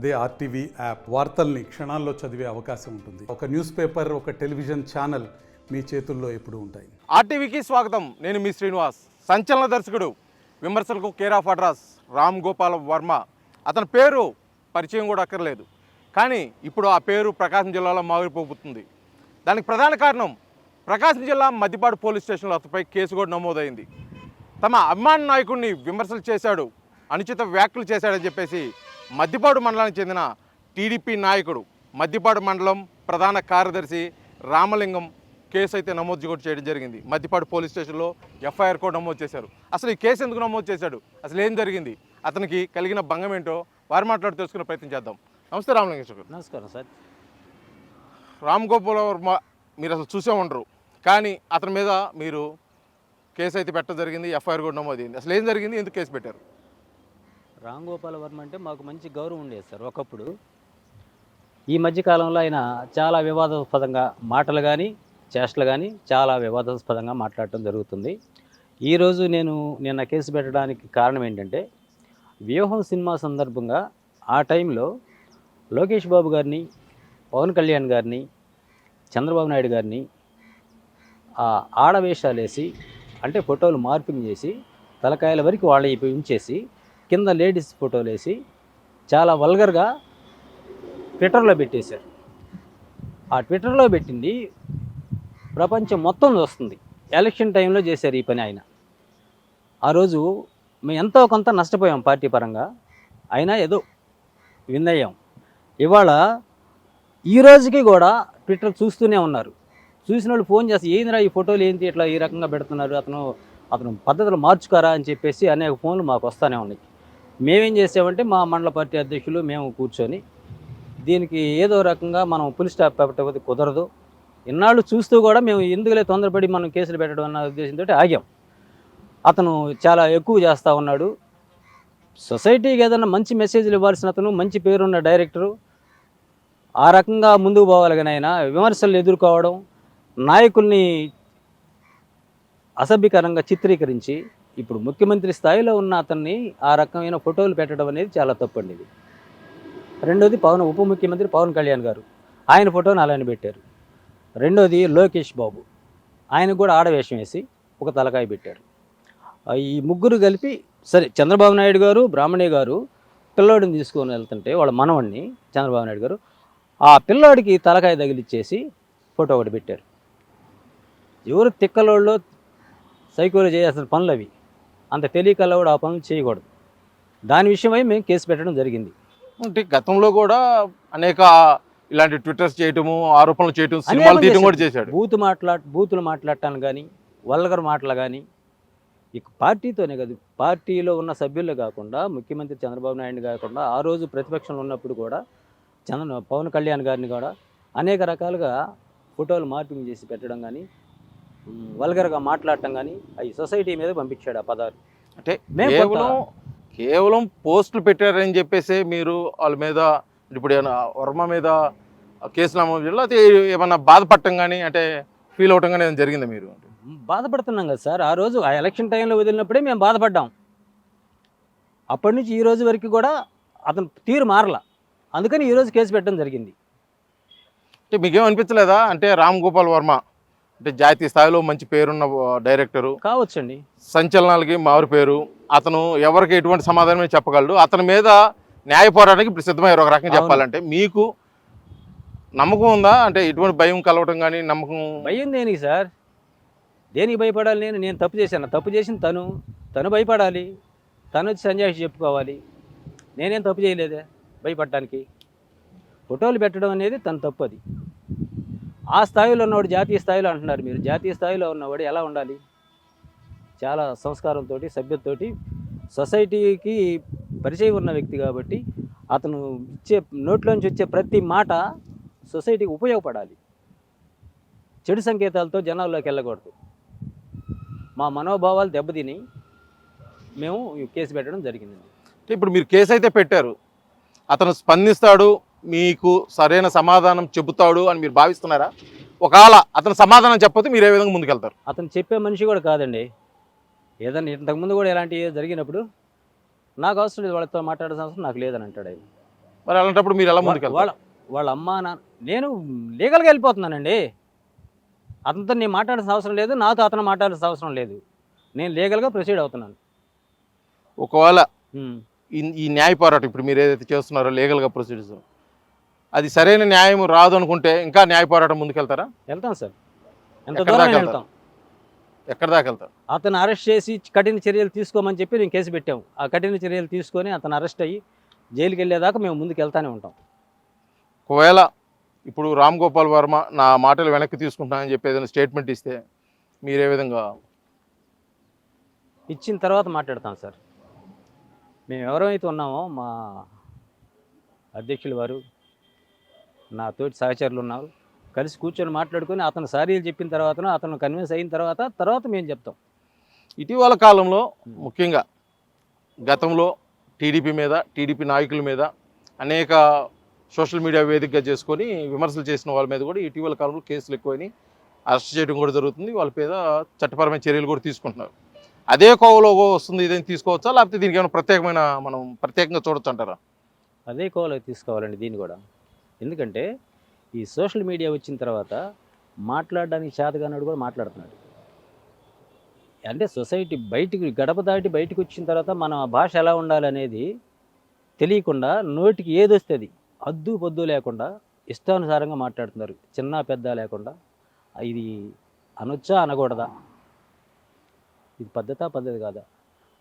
అదే RTV app వార్తల్ని క్షణాల్లో చదివే అవకాశం ఉంటుంది. ఒక న్యూస్ పేపర్, ఒక టెలివిజన్ ఛానల్ మీ చేతుల్లో ఎప్పుడూ ఉంటాయి. ఆర్టీవీకి స్వాగతం. నేను మీ శ్రీనివాస్. సంచలన దర్శకుడు, విమర్శలకు care of address Ram Gopal Varma. అతని పేరు పరిచయం కూడా అక్కర్లేదు, కానీ ఇప్పుడు ఆ పేరు ప్రకాశం జిల్లాలో మాగిపోతుంది. దానికి ప్రధాన కారణం ప్రకాశం జిల్లా మద్దిపాడు పోలీస్ స్టేషన్లో అతనిపై కేసు కూడా నమోదైంది. తమ అభిమాన నాయకుడిని విమర్శలు చేశాడు, అనుచిత వ్యాఖ్యలు చేశాడని చెప్పేసి మద్దిపాడు మండలానికి చెందిన టీడీపీ నాయకుడు, మద్దిపాడు మండలం ప్రధాన కార్యదర్శి రామలింగం కేసు అయితే నమోదు కూడా చేయడం జరిగింది. మద్దిపాడు పోలీస్ స్టేషన్లో ఎఫ్ఐఆర్ కూడా నమోదు చేశారు. అసలు ఈ కేసు ఎందుకు నమోదు చేశాడు, అసలు ఏం జరిగింది, అతనికి కలిగిన భంగం ఏంటో వారు మాట్లాడి తెలుసుకునే ప్రయత్నం చేద్దాం. నమస్తే రామలింగేశ్వర గారు. నమస్కారం సార్. రామ్ గోపాల్ వర్మ మీరు అసలు చూసే ఉండరు, కానీ అతని మీద మీరు కేసు అయితే పెట్టడం జరిగింది, ఎఫ్ఐఆర్ కూడా నమోదైంది. అసలు ఏం జరిగింది, ఎందుకు కేసు పెట్టారు? రామ్ గోపాల్ వర్మ అంటే మాకు మంచి గౌరవం ఉండేది సార్ ఒకప్పుడు. ఈ మధ్యకాలంలో ఆయన చాలా వివాదాస్పదంగా మాటలు కానీ చేష్టలు కానీ చాలా వివాదాస్పదంగా మాట్లాడటం జరుగుతుంది. ఈరోజు నిన్న కేసు పెట్టడానికి కారణం ఏంటంటే, వ్యూహం సినిమా సందర్భంగా ఆ టైంలో లోకేష్ బాబు గారిని, పవన్ కళ్యాణ్ గారిని, చంద్రబాబు నాయుడు గారిని ఆడవేషాలు వేసి, అంటే ఫోటోలు మార్పింగ్ చేసి తలకాయల వరకు వాళ్ళ ఉంచేసి కింద లేడీస్ ఫోటోలు వేసి చాలా వల్గర్గా ట్విట్టర్లో పెట్టేశారు. ఆ ట్విట్టర్లో పెట్టింది ప్రపంచం మొత్తం వస్తుంది. ఎలక్షన్ టైంలో చేశారు ఈ పని. ఆయన ఆ రోజు మేము ఎంతో కొంత నష్టపోయాం పార్టీ పరంగా, అయినా ఏదో విన్ అయ్యాం. ఇవాళ ఈ రోజుకి కూడా ట్విట్టర్ చూస్తూనే ఉన్నారు. చూసిన వాళ్ళు ఫోన్ చేస్తే ఏందిరా ఈ ఫోటోలు ఏంటి ఇట్లా ఈ రకంగా పెడుతున్నారు, అతను పద్ధతులు మార్చుకారా అని చెప్పేసి అనేక ఫోన్లు మాకు వస్తూనే ఉన్నాయి. మేమేం చేసామంటే మా మండల పార్టీ అధ్యక్షులు మేము కూర్చొని దీనికి ఏదో రకంగా మనం పులి స్టాప్ పెట్టకపోతే కుదరదు, ఇన్నాళ్ళు చూస్తూ కూడా మేము ఎందుకులే తొందరపడి మనం కేసులు పెట్టడం అన్న ఉద్దేశంతో ఆగాం. అతను చాలా ఎక్కువ చేస్తూ ఉన్నాడు. సొసైటీకి ఏదైనా మంచి మెసేజ్లు ఇవ్వాల్సిన అతను, మంచి పేరున్న డైరెక్టరు, ఆ రకంగా ముందుకు పోవాలి. కానీ ఆయన విమర్శలు ఎదుర్కోవడం, నాయకుల్ని అసభ్యకరంగా చిత్రీకరించి ఇప్పుడు ముఖ్యమంత్రి స్థాయిలో ఉన్న అతన్ని ఆ రకమైన ఫోటోలు పెట్టడం అనేది చాలా తప్పండి. ఇది రెండోది ఉప ముఖ్యమంత్రి పవన్ కళ్యాణ్ గారు, ఆయన ఫోటోని అలానే పెట్టారు. రెండోది లోకేష్ బాబు, ఆయనకు కూడా ఆడవేషం వేసి ఒక తలకాయ పెట్టారు. ఈ ముగ్గురు కలిపి సరే, చంద్రబాబు నాయుడు గారు, బ్రాహ్మణి గారు పిల్లోడిని తీసుకొని వెళ్తుంటే వాళ్ళ మనవడిని చంద్రబాబు నాయుడు గారు ఆ పిల్లోడికి తలకాయ తగిలిచ్చేసి ఫోటో ఒకటి పెట్టారు. ఎవరు తిక్కలోళ్ళు సైకోలు చేయాల్సిన పనులు అవి, అంత తెలియకల్లా కూడా ఆ పనులు చేయకూడదు. దాని విషయమై మేము కేసు పెట్టడం జరిగింది. అంటే గతంలో కూడా అనేక ఇలాంటి ట్విట్టర్స్ చేయటము, ఆరోపణలు చేయటం, సినిమాలు తీయడం కూడా చేశాడు. బూతులు మాట్లాడటాను కానీ, వల్గర్ మాటలు కానీ, ఇక పార్టీతోనే కాదు, పార్టీలో ఉన్న సభ్యులు కాకుండా, ముఖ్యమంత్రి చంద్రబాబు నాయుడు కాకుండా, ఆ రోజు ప్రతిపక్షంలో ఉన్నప్పుడు కూడా పవన్ కళ్యాణ్ గారిని కూడా అనేక రకాలుగా ఫోటోలు మార్పింగ్ చేసి పెట్టడం కానీ, వల్గర్గా మాట్లాడటం కానీ అవి సొసైటీ మీద పంపించాడు ఆ పదాలు. అంటే కేవలం పోస్టులు పెట్టారని చెప్పేసి మీరు వాళ్ళ మీద ఇప్పుడు వర్మ మీద కేసు నమోదు చేయాలి, అయితే ఏమన్నా బాధపడటం కానీ, అంటే ఫీల్ అవటం కానీ ఏమైనా జరిగిందా? మీరు బాధపడుతున్నాం కదా సార్. ఆ రోజు ఆ ఎలక్షన్ టైంలో వదిలినప్పుడే మేము బాధపడ్డాం. అప్పటి నుంచి ఈ రోజు వరకు కూడా అతను తీరు మారలా, అందుకని ఈరోజు కేసు పెట్టడం జరిగింది. అంటే మీకేమనిపించలేదా? అంటే రామ్ గోపాల్ వర్మ అంటే జాతీయ స్థాయిలో మంచి పేరున్న డైరెక్టరు కావచ్చండి, సంచలనాలకి మారు పేరు, అతను ఎవరికి ఎటువంటి సమాధానమే చెప్పగలడు. అతని మీద న్యాయ పోరాటానికి ఇప్పుడు సిద్ధమయ్యారు. ఒక రకంగా చెప్పాలంటే మీకు నమ్మకం ఉందా? అంటే ఎటువంటి భయం కలవటం కానీ నమ్మకం? భయం దేనికి సార్? దేనికి భయపడాలి? నేను తప్పు చేశాను, తప్పు చేసింది తను భయపడాలి, తను వచ్చి సంజాయిషి చెప్పుకోవాలి. నేనేం తప్పు చేయలేదే భయపడటానికి. ఫోటోలు పెట్టడం అనేది తన తప్పు. అది ఆ స్థాయిలో ఉన్నవాడు జాతీయ స్థాయిలో అంటున్నారు మీరు. జాతీయ స్థాయిలో ఉన్నవాడు ఎలా ఉండాలి? చాలా సంస్కారంతో, సభ్యతతోటి, సొసైటీకి పరిచయం ఉన్న వ్యక్తి కాబట్టి అతను నోట్లోంచి వచ్చే ప్రతి మాట సొసైటీకి ఉపయోగపడాలి. చెడు సంకేతాలతో జనాల్లోకి వెళ్ళకూడదు. మా మనోభావాలు దెబ్బతిని మేము కేసు పెట్టడం జరిగిందండి. ఇప్పుడు మీరు కేసు అయితే పెట్టారు, అతను స్పందిస్తాడు, మీకు సరైన సమాధానం చెబుతాడు అని మీరు భావిస్తున్నారా? ఒకవేళ అతను సమాధానం చెప్పకపోతే మీరు ఏ విధంగా ముందుకెళ్తారు? అతను చెప్పే మనిషి కూడా కాదండి. ఏదన్నా ఇంతకుముందు కూడా ఇలాంటివి జరిగినప్పుడు నాకు అవసరం లేదు, వాళ్ళతో మాట్లాడాల్సిన అవసరం నాకు లేదని అంటాడు ఆయన. మరి అలాంటప్పుడు మీరు ఎలా ముందుకెళ్తారు? వాళ్ళ అమ్మ నాన్న నేను లీగల్గా వెళ్ళిపోతున్నానండి. అతనితో నేను మాట్లాడాల్సిన అవసరం లేదు, నాతో అతను మాట్లాడాల్సిన అవసరం లేదు. నేను లీగల్గా ప్రొసీడ్ అవుతున్నాను. ఒకవేళ ఉమ్. ఈ న్యాయ పోరాటం ఇప్పుడు మీరు ఏదైతే చేస్తున్నారో లీగల్గా ప్రొసీజర్స్, అది సరైన న్యాయం రాదు అనుకుంటే ఇంకా న్యాయ పోరాటం ముందుకెళ్తారా? వెళ్తాం సార్, ఎంత ఎక్కడ దూరం దాకా వెళ్తాం. ఎక్కడ దాకా వెళ్తారు? అతను అరెస్ట్ చేసి కఠిన చర్యలు తీసుకోమని చెప్పి నేను కేసు పెట్టాము. ఆ కఠిన చర్యలు తీసుకొని అతను అరెస్ట్ అయ్యి జైలుకి వెళ్ళేదాకా మేము ముందుకు వెళ్తానే ఉంటాం. ఒకవేళ ఇప్పుడు రామ్ గోపాల్ వర్మ నా మాటలు వెనక్కి తీసుకుంటానని చెప్పి ఏదైనా స్టేట్మెంట్ ఇస్తే మీరు ఏ విధంగా? ఇచ్చిన తర్వాత మాట్లాడతాం సార్. మేము ఎవరైతే ఉన్నామో మా అధ్యక్షులు వారు, నా తోటి సహచరులు ఉన్నారు, కలిసి కూర్చొని మాట్లాడుకొని అతను సారీలు చెప్పిన తర్వాత, అతను కన్విన్స్ అయిన తర్వాత మేము చెప్తాం. ఇటీవల కాలంలో ముఖ్యంగా గతంలో టీడీపీ మీద, టీడీపీ నాయకుల మీద అనేక సోషల్ మీడియా వేదికగా చేసుకొని విమర్శలు చేసిన వాళ్ళ మీద కూడా ఇటీవల కాలంలో కేసులు ఎక్కువైనాయి, అరెస్ట్ చేయడం కూడా జరుగుతుంది, వాళ్ళ మీద చట్టపరమైన చర్యలు కూడా తీసుకుంటున్నారు. అదే కోవలో వస్తుంది, ఇదేం తీసుకోవచ్చా, లేకపోతే దీనికి ఏమైనా మనం ప్రత్యేకంగా చూడొచ్చు అంటారా? అదే కోవలో తీసుకోవాలండి దీన్ని కూడా. ఎందుకంటే ఈ సోషల్ మీడియా వచ్చిన తర్వాత మాట్లాడడానికి చేతగానాడు కూడా మాట్లాడుతున్నాడు. అంటే సొసైటీ బయటికి గడప దాటి బయటకు వచ్చిన తర్వాత మన భాష ఎలా ఉండాలనేది తెలియకుండా నోటికి ఏది వస్తుంది అద్దు పొద్దు లేకుండా ఇష్టానుసారంగా మాట్లాడుతున్నారు, చిన్న పెద్ద లేకుండా. ఇది అనొచ్చా అనకూడదా? ఇది పద్ధతి కాదా?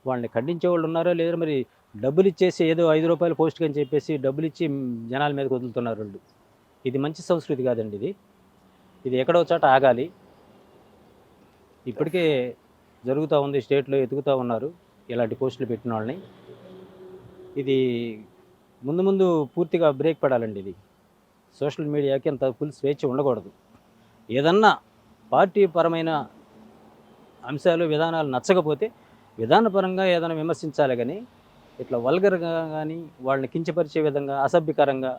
వాళ్ళని ఖండించే వాళ్ళు ఉన్నారో లేదో. మరి డబ్బులు ఇచ్చేసి ఏదో 5 రూపాయలు పోస్ట్కి అని చెప్పేసి డబ్బులు ఇచ్చి జనాల మీదకి వదులుతున్నారు వాళ్ళు. ఇది మంచి సంస్కృతి కాదండి. ఇది ఎక్కడో చోట ఆగాలి. ఇప్పటికే జరుగుతూ ఉంది, స్టేట్లో ఎతుకుతూ ఉన్నారు ఇలాంటి పోస్టులు పెట్టిన వాళ్ళని. ఇది ముందు పూర్తిగా బ్రేక్ పడాలండి. ఇది సోషల్ మీడియాకి అంత ఫుల్ స్వేచ్ఛ ఉండకూడదు. ఏదన్నా పార్టీ పరమైన అంశాలు విధానాలు నచ్చకపోతే విధానపరంగా ఏదైనా విమర్శించాలి, కానీ ఇట్లా వల్గర్గా కానీ వాళ్ళని కించపరిచే విధంగా అసభ్యకరంగా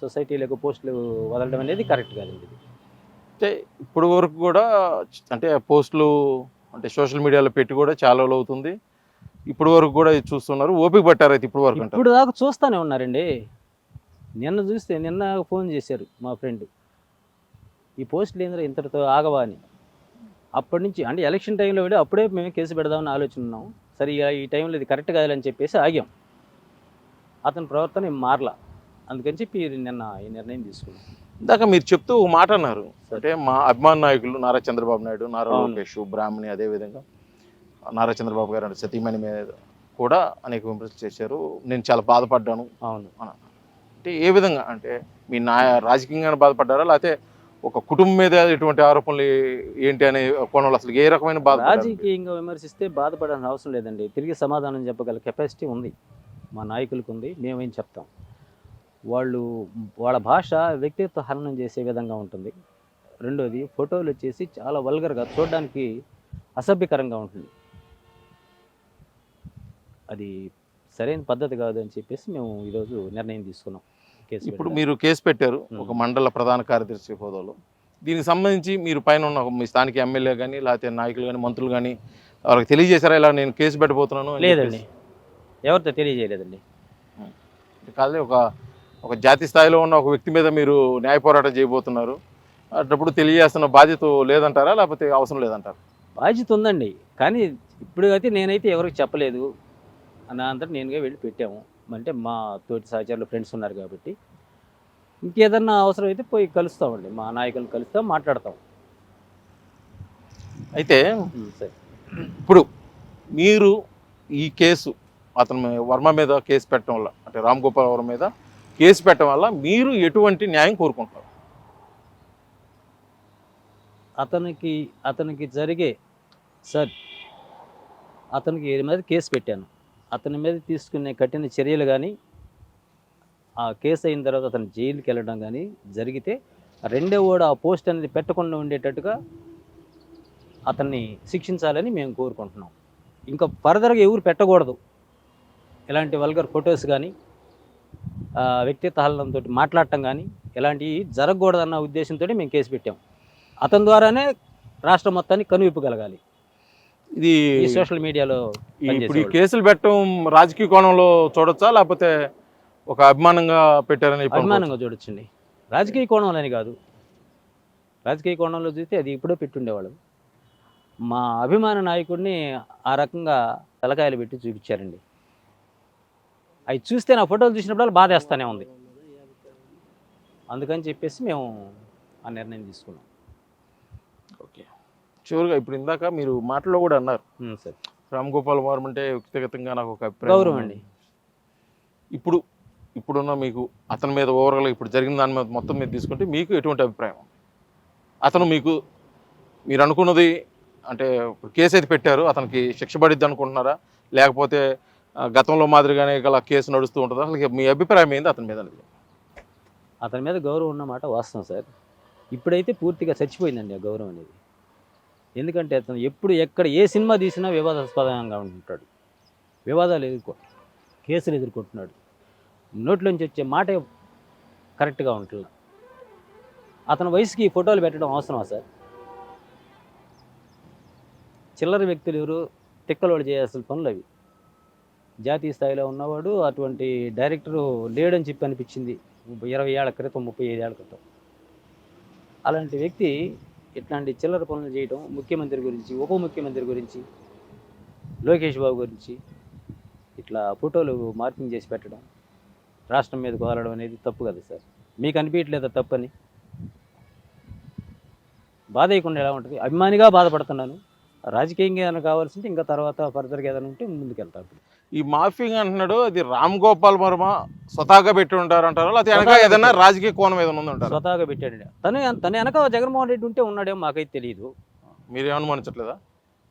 సొసైటీలకు పోస్టులు వదలడం అనేది కరెక్ట్ కాదండి. ఇది అంటే ఇప్పుడు వరకు కూడా అంటే పోస్టులు అంటే సోషల్ మీడియాలో పెట్టి కూడా చాలా రోజులు అవుతుంది, ఇప్పుడు వరకు కూడా ఇది చూస్తున్నారు, ఓపిక పట్టారు అయితే ఇప్పుడు వరకు? ఇప్పుడు దాకా చూస్తూనే ఉన్నారండి. నిన్న ఫోన్ చేశారు మా ఫ్రెండ్, ఈ పోస్టులు ఏంద్రా ఇంతటితో ఆగవా అని. అప్పటి నుంచి అంటే ఎలక్షన్ టైంలో కూడా అప్పుడే మేము కేసు పెడదామని ఆలోచన ఉన్నాం. సరే ఈ టైంలో ఇది కరెక్ట్ కాదని చెప్పేసి ఆగాం. అతని ప్రవర్తన మారలా, అందుకని చెప్పి నిన్న ఈ నిర్ణయం తీసుకున్నాం. ఇందాక మీరు చెప్తూ ఒక మాట అన్నారు, అంటే మా అభిమాన నాయకులు నారా చంద్రబాబు నాయుడు, నారా లోకేష్, బ్రాహ్మణి, అదేవిధంగా నారా చంద్రబాబు గారు అంటే సతీమణి మీద కూడా అనేక విమర్శలు చేశారు, నేను చాలా బాధపడ్డాను. అవును. అంటే ఏ విధంగా, అంటే మీ రాజకీయంగా బాధపడ్డారా, లేకపోతే ఒక కుటుంబం మీద ఎటువంటి ఆరోపణలు ఏంటి అనే కోణంలో అసలు ఏ రకమైన బాధ? రాజకీయంగా విమర్శిస్తే బాధపడాల్సిన అవసరం లేదండి. తిరిగి సమాధానం చెప్పగల కెపాసిటీ ఉంది మా నాయకులకు, ఉంది. మేమేం చెప్తాం. వాళ్ళ భాష వ్యక్తిత్వ హననం చేసే విధంగా ఉంటుంది. రెండోది ఫోటోలు వచ్చేసి చాలా వల్గర్గా, చూడడానికి అసభ్యకరంగా ఉంటుంది. అది సరైన పద్ధతి కాదు అని చెప్పేసి మేము ఈరోజు నిర్ణయం తీసుకున్నాం. ఇప్పుడు మీరు కేసు పెట్టారు ఒక మండల ప్రధాన కార్యదర్శి హోదాలో. దీనికి సంబంధించి మీరు పైన ఉన్న మీ స్థానిక ఎమ్మెల్యే కానీ లేకపోతే నాయకులు కానీ మంత్రులు కానీ వాళ్ళకి తెలియజేశారా ఇలా నేను కేసు పెట్టబోతున్నాను? లేదండి, ఎవరితో తెలియజేయలేదండి. కాదు, ఒక జాతీయ స్థాయిలో ఉన్న ఒక వ్యక్తి మీద మీరు న్యాయ పోరాటం చేయబోతున్నారు, అప్పుడు తెలియజేస్తున్న బాధ్యత లేదంటారా, లేకపోతే అవసరం లేదంటారా? బాధ్యత ఉందండి, కానీ ఇప్పుడు అయితే నేనైతే ఎవరికి చెప్పలేదు. నా అంతటా నేనుగా వెళ్ళి పెట్టాము. అంటే మా తోటి సహచరులు ఫ్రెండ్స్ ఉన్నారు కాబట్టి ఇంకేదన్నా అవసరం అయితే పోయి కలుస్తామండి, మా నాయకులను కలుస్తాం, మాట్లాడతాం. అయితే సరే, ఇప్పుడు మీరు ఈ కేసు అతను వర్మ మీద కేసు పెట్టడం వల్ల, అంటే రామ్ గోపాల్ వర్మ మీద కేసు పెట్టడం వల్ల మీరు ఎటువంటి న్యాయం కోరుకుంటారు? అతనికి జరిగే సార్, అతనికి మీద కేసు పెట్టాను. అతని మీద తీసుకునే కఠిన చర్యలు కానీ, ఆ కేసు అయిన తర్వాత అతను జైలుకి వెళ్ళడం కానీ జరిగితే, రెండో వాడు ఆ పోస్ట్ అనేది పెట్టకుండా ఉండేటట్టుగా అతన్ని శిక్షించాలని మేము కోరుకుంటున్నాం. ఇంకా ఫర్దర్గా ఎవరు పెట్టకూడదు ఇలాంటి వల్గర్ ఫొటోస్ కానీ, వ్యక్తిత్వ హననంతో మాట్లాడటం కానీ ఇలాంటివి జరగకూడదన్న ఉద్దేశంతో మేము కేసు పెట్టాం. అతని ద్వారానే రాష్ట్రం మొత్తాన్ని కనువిప్పగలగాలి. ఇది సోషల్ మీడియాలో ఇప్పుడు ఈ కేసులు పెట్టడం రాజకీయ కోణంలో చూడొచ్చా, లేకపోతే ఒక అభిమానంగా పెట్టారని చెప్పి అభిమానంగా చూడొచ్చండి. రాజకీయ కోణంలోని కాదు, రాజకీయ కోణంలో చూస్తే అది ఇప్పుడో పెట్టుండేవాళ్ళు. మా అభిమాన నాయకుడిని ఆ రకంగా తలకాయలు పెట్టి చూపించారండి. అవి చూస్తే నా ఫోటోలు చూసినప్పుడు బాధేస్తానే ఉంది. అందుకని చెప్పేసి మేము ఆ నిర్ణయం తీసుకున్నాం. ఓకే. చివరిగా ఇప్పుడు ఇందాక మీరు మాటలో కూడా అన్నారు, సార్ రామ్ గోపాల్ వర్మ అంటే వ్యక్తిగతంగా నాకు ఒక అభిప్రాయం గౌరవం ఉంది. అండి. ఇప్పుడున్న మీకు అతని మీద ఓవరాల్గా ఇప్పుడు జరిగిన దాని మీద మొత్తం మీద తీసుకుంటే మీకు ఎటువంటి అభిప్రాయం? అతను మీరు అనుకున్నది అంటే ఇప్పుడు కేసు అయితే పెట్టారు, అతనికి శిక్ష పడిద్ది అనుకుంటున్నారా, లేకపోతే గతంలో మాదిరిగానే గల కేసు నడుస్తూ ఉంటుందా? అసలు మీ అభిప్రాయం ఏంది అతని మీద? అతని మీద గౌరవం ఉన్నమాట వాస్తవం సార్. ఇప్పుడైతే పూర్తిగా చచ్చిపోయిందండి ఆ గౌరవం అనేది. ఎందుకంటే అతను ఎప్పుడు ఎక్కడ ఏ సినిమా తీసినా వివాదాస్పదంగా ఉంటాడు, వివాదాలు కేసులు ఎదుర్కొంటున్నాడు. నోట్లోంచి వచ్చే మాట కరెక్ట్గా ఉంటుంది. అతని వయసుకి ఈ ఫోటోలు పెట్టడం అవసరమా సార్? చిల్లర వ్యక్తులు ఎవరు తిక్కలోడు చేయాల్సిన పనులు అవి. జాతీయ స్థాయిలో ఉన్నవాడు అటువంటి డైరెక్టరు లేడని చెప్పి అనిపించింది 20 ఏళ్ల క్రితం, 35 ఏళ్ల క్రితం. అలాంటి వ్యక్తి ఇట్లాంటి చిల్లర పనులు చేయడం, ముఖ్యమంత్రి గురించి, ఉప ముఖ్యమంత్రి గురించి, లోకేష్ బాబు గురించి ఇట్లా ఫోటోలు మార్కింగ్ చేసి పెట్టడం, రాష్ట్రం మీద కోరడం అనేది తప్పు కదా సార్? మీకు అనిపించట్లేదా తప్పని? బాధ వేయకుండా ఎలా ఉంటుంది? అభిమానిగా బాధపడుతున్నాను. రాజకీయంగా ఏదైనా కావాల్సింటే ఇంకా తర్వాత ఫర్దర్గా ఏదైనా ఉంటే ముందుకెళ్తాను. ఈ మాఫింగ్ అంటున్నాడు, అది రామ్ గోపాల్ వర్మ స్వతహాగా పెట్టి ఉంటారు అంటారు, లేకపోతే వెనక ఏదైనా రాజకీయ కోణం ఏదైనా ఉంది అంటారు? స్వతహాగా పెట్టాడు. తన వెనక జగన్మోహన్ రెడ్డి ఉంటే ఉన్నాడేమో మాకైతే తెలియదు. మీరేం అనుమానించట్లేదా?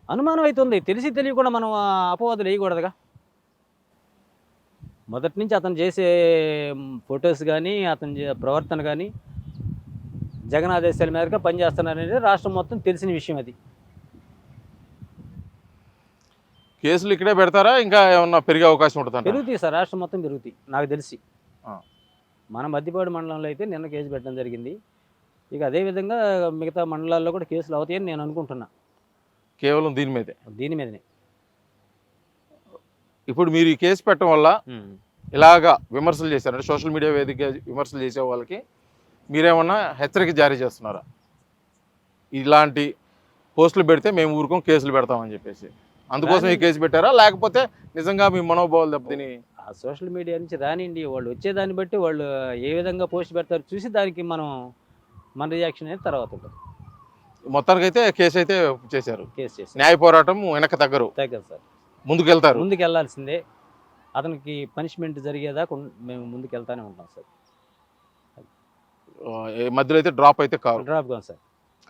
అనుమానం అవుతుంది. తెలిసి తెలియకుండా మనం అపవాదులు వేయకూడదుగా. మొదటి నుంచి అతను చేసే ఫొటోస్ కానీ, అతని ప్రవర్తన కానీ జగన్ ఆదేశాల మేరకు పనిచేస్తున్నారనేది రాష్ట్రం మొత్తం తెలిసిన విషయం. అది కేసులు ఇక్కడే పెడతారా, ఇంకా ఏమన్నా పెరిగే అవకాశం ఉంటుంది? పెరుగుతాయి సార్, రాష్ట్రం మొత్తం పెరుగుతాయి నాకు తెలిసి. మన మద్దిపాడు మండలంలో అయితే నిన్న కేసు పెట్టడం జరిగింది. ఇక అదేవిధంగా మిగతా మండలాల్లో కూడా కేసులు అవుతాయని నేను అనుకుంటున్నా. కేవలం దీని మీదనే. ఇప్పుడు మీరు ఈ కేసు పెట్టడం వల్ల ఇలాగా విమర్శలు చేశారంటే సోషల్ మీడియా వేదిక విమర్శలు చేసే వాళ్ళకి మీరేమన్నా హెచ్చరిక జారీ చేస్తున్నారా? ఇలాంటి పోస్టులు పెడితే మేము ఊరుకోం, కేసులు పెడతామని చెప్పేసి, అందుకోసం ఈ కేసు పెట్టారా, లేకపోతే నిజంగా మీ మనోభావాలు దెబ్బతిని? ఆ సోషల్ మీడియా నుంచి రానిండి, వాళ్ళు వచ్చేదాన్ని బట్టి వాళ్ళు ఏ విధంగా పోస్ట్ పెడతారు చూసి దానికి మన రియాక్షన్ అనేది తర్వాత ఉంటుంది. మొత్తానికి అయితే కేసు అయితే చేశారు. కేసు చేసి న్యాయ పోరాటం వెనక తగ్గదు సార్, ముందుకెళ్తారు. ముందుకు వెళ్ళాల్సిందే. అతనికి పనిష్మెంట్ జరిగేదాకా మేము ముందుకు వెళ్తానే ఉంటాం సార్. మధ్యలో అయితే డ్రాప్ అయితే కాదు, డ్రాప్ కాదు సార్,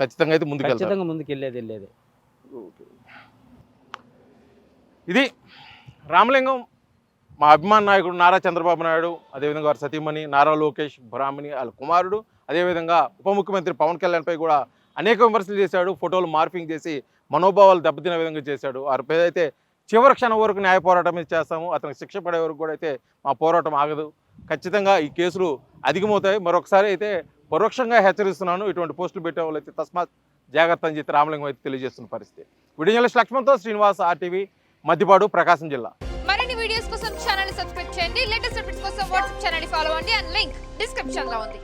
ఖచ్చితంగా అయితే ఖచ్చితంగా ముందుకు వెళ్ళేది. ఇది రామలింగం, మా అభిమాన నాయకుడు నారా చంద్రబాబు నాయుడు, అదేవిధంగా వారి సతీమణి నారా లోకేష్ బ్రాహ్మణి వాళ్ళ కుమారుడు, అదేవిధంగా ఉప ముఖ్యమంత్రి పవన్ కళ్యాణ్పై కూడా అనేక విమర్శలు చేశాడు. ఫోటోలు మార్పింగ్ చేసి మనోభావాలు దెబ్బతినే విధంగా చేశాడు. వారి అయితే చివరి క్షణం వరకు న్యాయ పోరాటం మీద చేస్తాము, అతనికి శిక్ష పడే వరకు కూడా అయితే మా పోరాటం ఆగదు. ఖచ్చితంగా ఈ కేసులు అధికమవుతాయి. మరొకసారి అయితే పరోక్షంగా హెచ్చరిస్తున్నాను, ఇటువంటి పోస్టులు పెట్టే వాళ్ళు అయితే తస్మాత్ జాగ్రత్త అని చెప్పి రామలింగం అయితే తెలియజేస్తున్న పరిస్థితి. వీడియో జర్నలిస్ట్ లక్ష్మణ్తో శ్రీనివాస్, RTV, మద్దిపాడు, ప్రకాశం జిల్లా. మరిన్ని వీడియోస్ కోసం ఛానల్ సబ్స్క్రైబ్ చేయండి. లేటెస్ట్ అప్డేట్స్ కోసం వాట్సాప్ ఛానల్ ఫాలో అవ్వండి. అండ్ లింక్ డిస్క్రిప్షన్ లో ఉంది.